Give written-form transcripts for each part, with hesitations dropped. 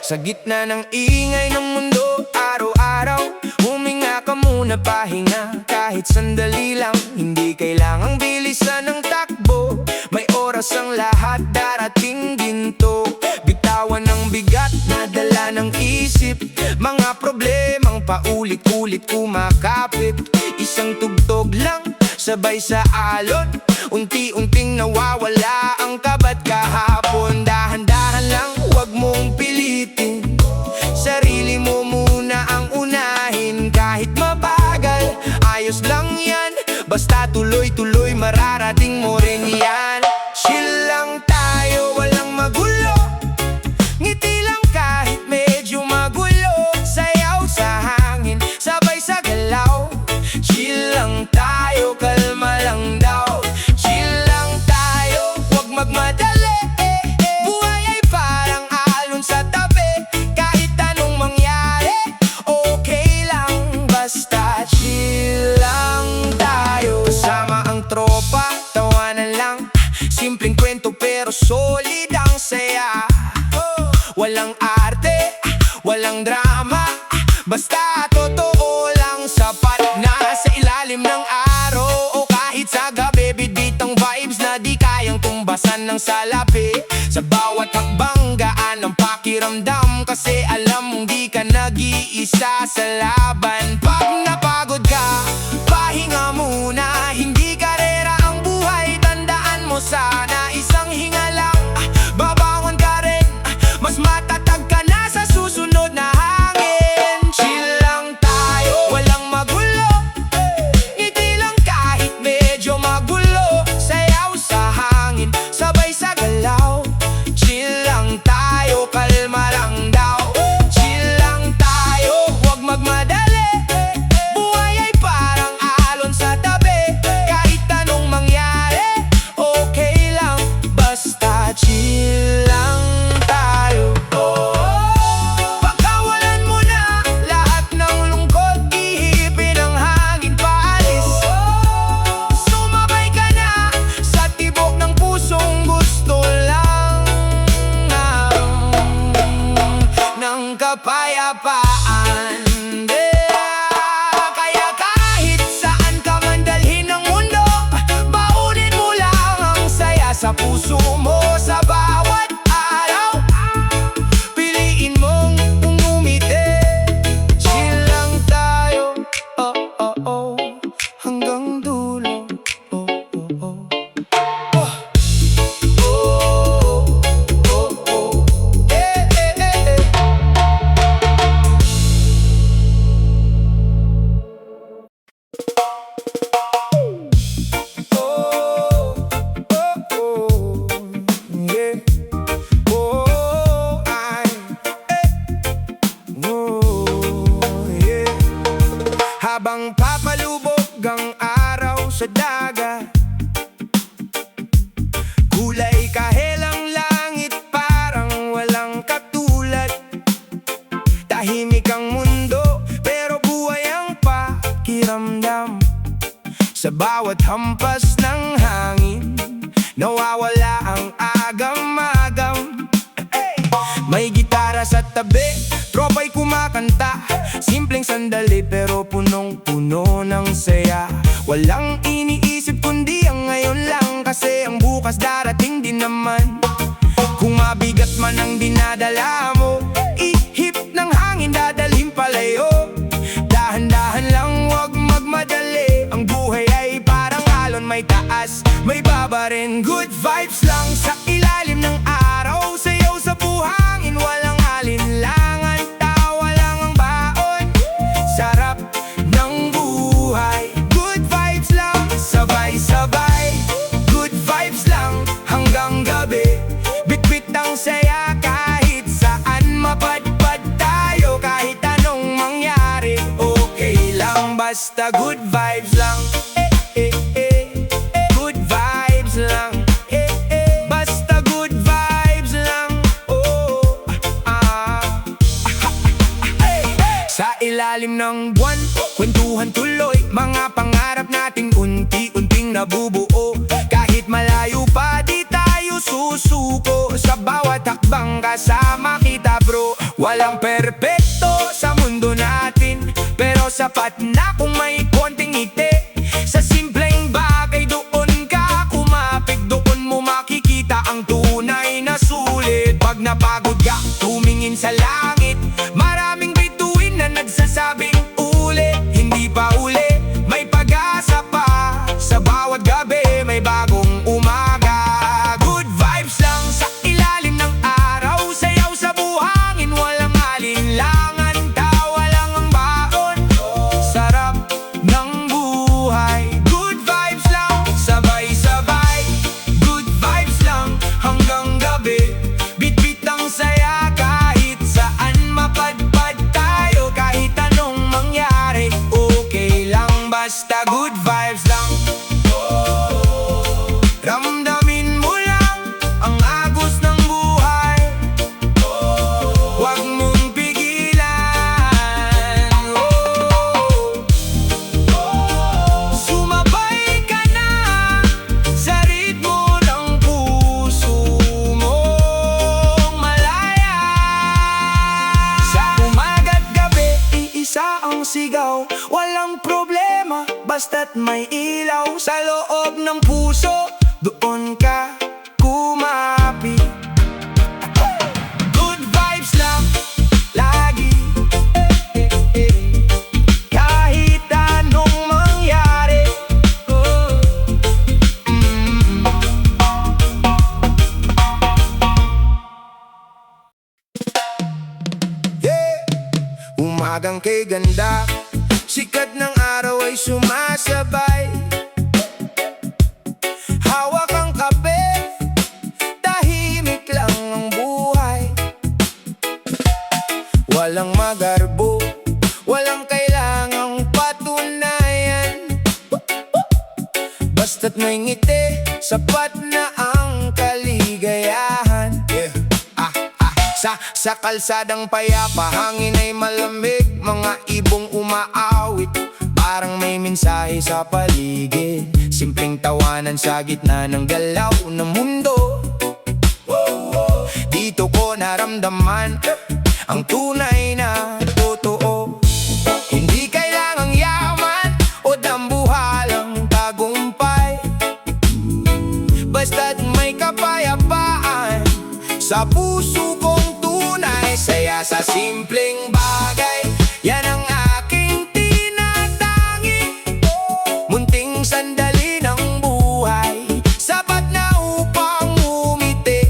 Sa gitna ng ingay ng mundo, araw-araw huminga ka muna, pahinga kahit sandali lang. Hindi kailangang bilisan ng takbo, may oras ang lahat, darating ginto. Bitawan ng bigat na dala ng isip, mga problemang paulit-ulit kumakapit. Isang tugtog lang, sabay sa alon, unti-unting nawawala ang kabat kahapon. Dahan-dahan lang, huwag mong pilitin, sarili mo muna ang unahin. Kahit mabagal, ayos lang yan, basta tuloy-tuloy mararating mo rin yan. Chill lang tayo, walang magulo, ngiti lang kahit medyo magulo. Sayaw sa hangin, sabay sa galaw. Chill lang tayo, kalma lang daw. Chill lang tayo, huwag magmadali. Buhay ay parang alon sa tabi, kahit anong mangyari, okay lang, basta chill lang tayo. Kasama ang tropa, tawanan lang, simpleng kwento pero solid ang saya. Walang arte, walang drama, basta totoo lang, sapat na. Sa ilalim ng araw o kahit sa gabi, bibitang vibes na di kayang tumbasan ng salapi. Sa bawat hakbang gaan ang pakiramdam, kasi alam mong di ka nag-iisa sa laban. Pag napagod ka, pahinga muna, hindi karera ang buhay. Tandaan mo sana, isang hinga lang, babangon ka rin, mas matatag ka na sa susunod na hangin. Chill lang tayo, walang magulo, ngiti lang kahit medyo magulo. Sayaw sa hangin, sabay sa galaw. Chill lang tayo, kalma lang daw. Chill lang tayo, huwag magmadali. Buhay ay parang alon sa tabi, kahit anong mangyari, okay lang, basta chill lang tayo. Pagkawalan mo na lahat ng lungkot, ihipin ang hangin paalis. Sumabay ka na sa tibok ng pusong gusto lang ng kapayapaan. Kaya kahit saan ka man dalhin ng mundo, baunin mo lang ang saya sa puso mo. Sa bawat araw, piliin mong umumiti. Chill lang tayo, oh oh oh, hanggang dulo, oh oh oh. Habang papalubog ang araw sa dagat, kulay kahelang langit, parang walang katulad. Tahimik ang mundo, pero buhay ang pakiramdam. Sa bawat hampas ng hangin, nawawala ang agam-agam. May gitara sa tabi, tropa'y kumakanta. Simpleng sandali pero punong-puno ng saya. Walang iniisip kundi ang ngayon lang, kasi ang bukas darating din naman. Kung mabigat man ang dinadala mo, ihip ng hangin dadalhin palayo. Dahan-dahan lang, huwag magmadali, ang buhay ay parang alon, may taas, may baba rin. Good vibes lang sa ilalim ng araw, sayaw sa buhangin, walang alinlangan. Tawa lang ang baon, sarap ng buhay. Good vibes lang, sabay-sabay. Good vibes lang hanggang gabi, bitbit ang saya kahit saan. Mapadpad tayo kahit anong mangyari, okay lang, basta good vibes lang. Good vibes lang, basta good vibes lang. Sa ilalim ng buwan, kwentuhan tuloy, mga pangarap nating unti-unting nabubuo. Kahit malayo pa, di tayo susuko, sa bawat hakbang kasama kita bro. Walang perpekto sa mundo natin, pero sapat na kung may konting ngiti. Sa simpleng bagay doon ka kumapit, doon mo makikita ang tunay na sulit. Pag napagod ka, tumingin sa langit, maraming bituin na nagsasabing ulit. Hindi pa uli, may pag-asa pa. Sa bawat gabi, may bagong umaga. Good vibes lang sa ilalim ng araw, sayaw sa buhangin, walang alinlangan. Tawa lang ang baon, sarap ng buhay. Good vibes lang, sabay-sabay. Good vibes lang hanggang gabi. Bit-bit ang saya kahit saan mapadpad tayo. Kahit anong mangyari, okay lang basta good vibes lang. Ramdamin mo lang ang agos ng buhay, huwag mong pigilan. Sumabay ka na sa ritmo ng puso mong malaya. Sa umaga't gabi, iisa ang sigaw. Walang problema, basta't may ilaw. Sa loob ng puso, doon ka kumapit. Good vibes lang lagi, kahit anong mangyari. Yeah. Umagang kay ganda, sikat ng araw ay sumasabay. Hawak ang kape, tahimik lang ang buhay. Walang magarbo, walang kailangang patunayan. Basta't may ngiti, sapat na ang kaligayahan. Yeah. Sa kalsadang payapa, hangin ay malamig, mga ibong umaawit, parang may mensahe sa paligid. Simpleng tawanan sa gitna ng galaw ng mundo. Dito ko naramdaman ang tunay na totoo. Hindi kailangang yaman o dambuhalang tagumpay, basta't may kapayapaan sa puso kong tunay. Saya sa simpleng bagay, yan ang aking tinatangi. Munting sandali ng buhay, sapat na upang umiti.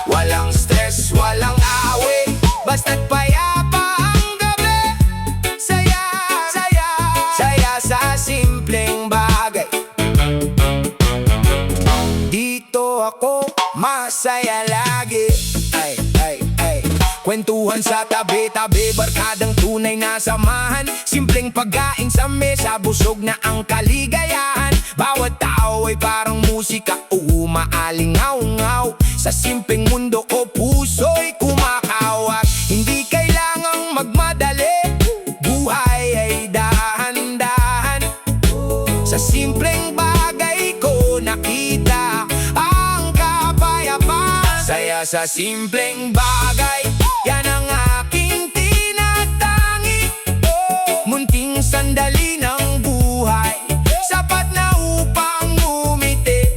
Walang stress, walang away, basta't payapa ang gabi. Saya, saya, saya sa simpleng bagay. Dito ako masaya lagi. Ay, ay, ay. Kwentuhan sa tabi-tabi, barkadang tunay na samahan. Simpleng pagkain sa mesa, busog na ang kaligayahan. Bawat tao ay parang musika, umaalingaw-ngaw. Sa simpleng mundo ko, puso'y kumakawak. Hindi kailangang magmadali, buhay ay dahan-dahan. Sa simpleng bagay ko nakita ang kapayapaan. Saya sa simpleng bagay, yan ang aking tinatangi. Munting sandali ng buhay, sapat na upang umiti.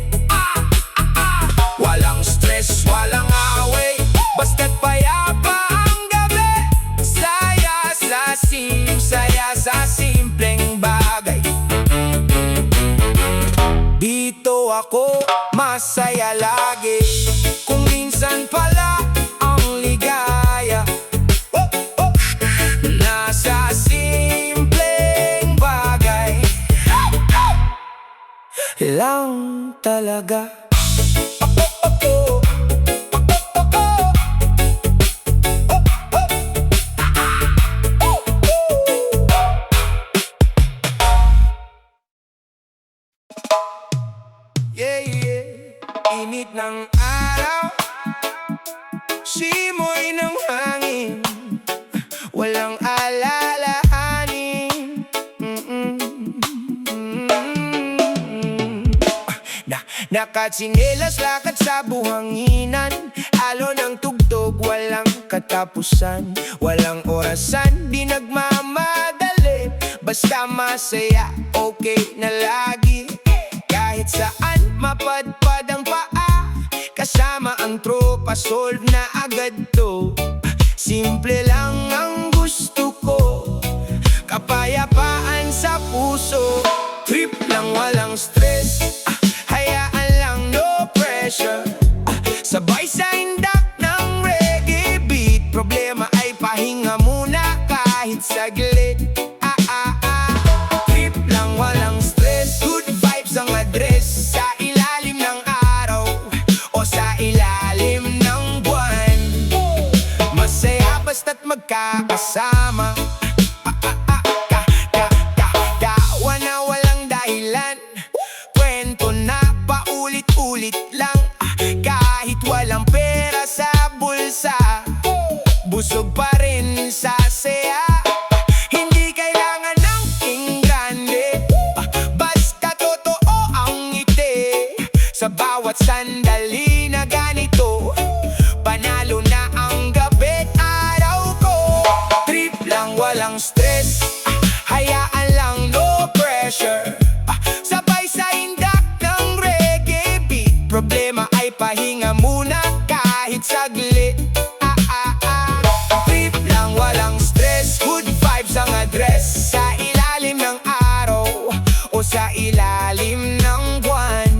Walang stress, walang away, basta't payapa ang gabi. Saya sa simpleng bagay. Dito ako masaya lagi, kung minsan pala ang ligaya nasa simpleng bagay lang talaga. Yeah, yeah. Init ng araw, simoy ng hangin, walang alalahanin. Nakatsinelas, lakad sa buhanginan, alo ng tugtog, walang katapusan. Walang orasan, di nagmamadali, basta masaya, okay na lagi. Kahit saan mapadpad ang paa, kasama ang tropa, solve na agad to. Simple lang ang gusto ko, kapayapaan sa puso. Trip lang, walang stress, hayaan lang, no pressure. Sabay sa indak ng reggae beat, problema ay pahinga muna kahit saglit. Trip lang, walang stress, good vibes ang address. Sa ilalim ng araw o sa ilalim ng buwan, masaya basta't magkakasama. Tawa na walang dahilan, kwento na paulit-ulit lang. Kahit walang pera sa bulsa, busog pa rin sa saya. Hindi kailangan ng king grande, basta totoo ang ngiti. Sa bawat sandali na ganito, panalo na ang gabi't araw ko. Trip lang, walang stress, hayaan lang, no pressure. Sabay sa indak ng reggae beat, problema ay pahinga muna kahit saglit. Trip lang, walang stress, good vibes ang address. Sa ilalim ng araw o sa ilalim ng buwan,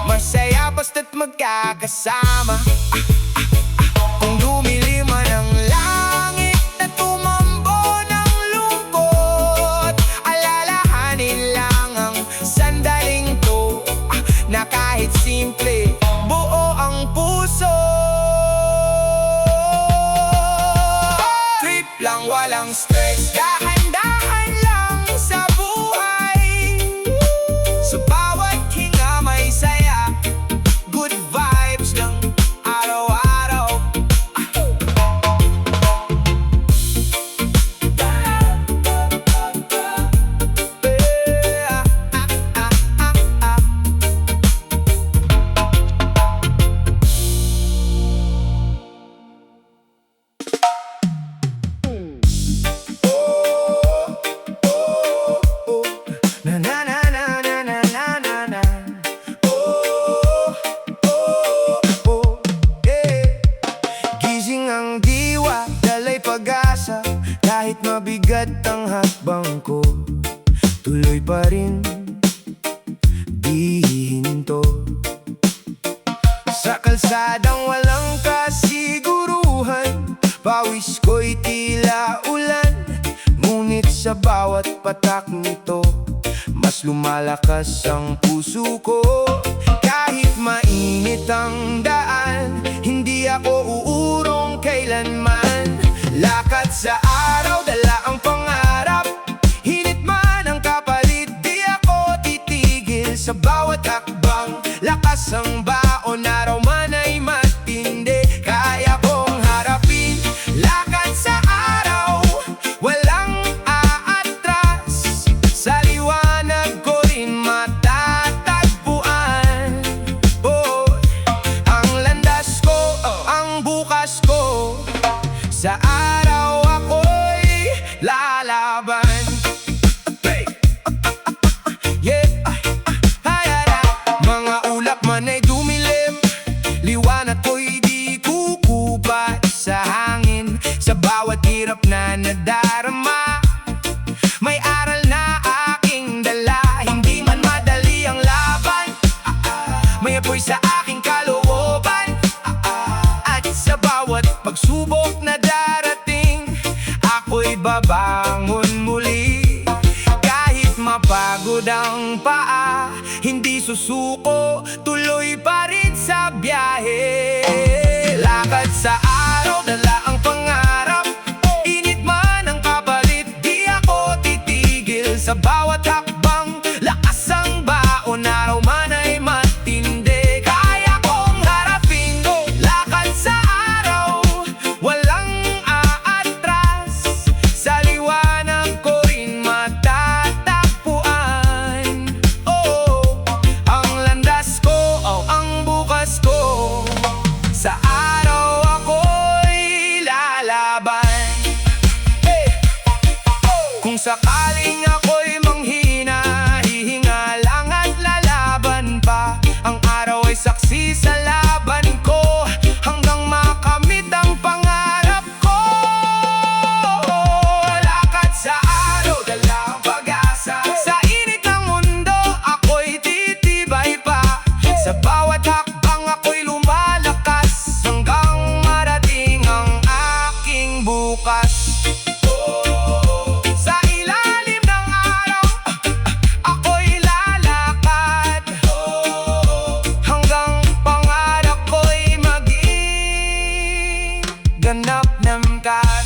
masaya basta't magkakasama. Kung dumili man ang langit na tumambo ng lungkot, alalahanin lang ang sandaling to, na kahit simple, buo ang puso. Trip lang, walang stress, dahan-dahan lang sa buhay. Sa bawat hinga may saya, good vibes lang araw-araw. Gising ang diwa, dalay pag-asa. Kahit mabigat ang hakbang ko, tuloy pa rin, di hihinto. Sa kalsadang walang kasiguruhan, pawis ko'y tila ulan. Ngunit sa bawat patak nito, mas lumalakas ang puso ko. Kahit mainit ang daan, hindi ako uurong kailanman. Lakad sa araw, dala ang pangarap. Hinit man ang kapalit, di ako titigil. Sa bawat akbang, lakas ang baon. Araw man ay matindi, kaya kong harapin. Lakad sa araw, walang aatras. Sa liwanag ko rin matatagpuan. Ang landas ko, ang bukas ko. Sa araw ako'y lalaban. Mga ulap man ay dumilim, liwanag ko'y di kukupat sa hangin. Sa bawat hirap na nadarama, may aral na aking dala. Hindi man madali ang laban, may apoy sa aking kalooban. At sa bawat pagsubok na darating, ako'y babangon muli. Kahit mapagod ang paa, hindi susuko, tuloy pa rin sa biyahe. Lakad sa araw, dala ang pangarap. Init man ang kapalit, di ako titigil. Sa bawat hakbang, lakas ang baon. Araw man ay matindi, kaya kong harapin. Lakad sa araw, walang aatras. Sa liwanag sakaling ako'y manghina, hihinga lang at lalaban pa. Ang araw ay saksi sa laban ko, hanggang makamit ang pangarap ko. Lakad sa araw, dalang pag-asa. Sa init ng mundo, ako'y titibay pa. Sa bawat hakbang ako'y lumalakas, hanggang marating ang aking bukas. Sa ilalim ng araw, ako'y lalakad, hanggang pangarap ko'y maging ganap na mukad.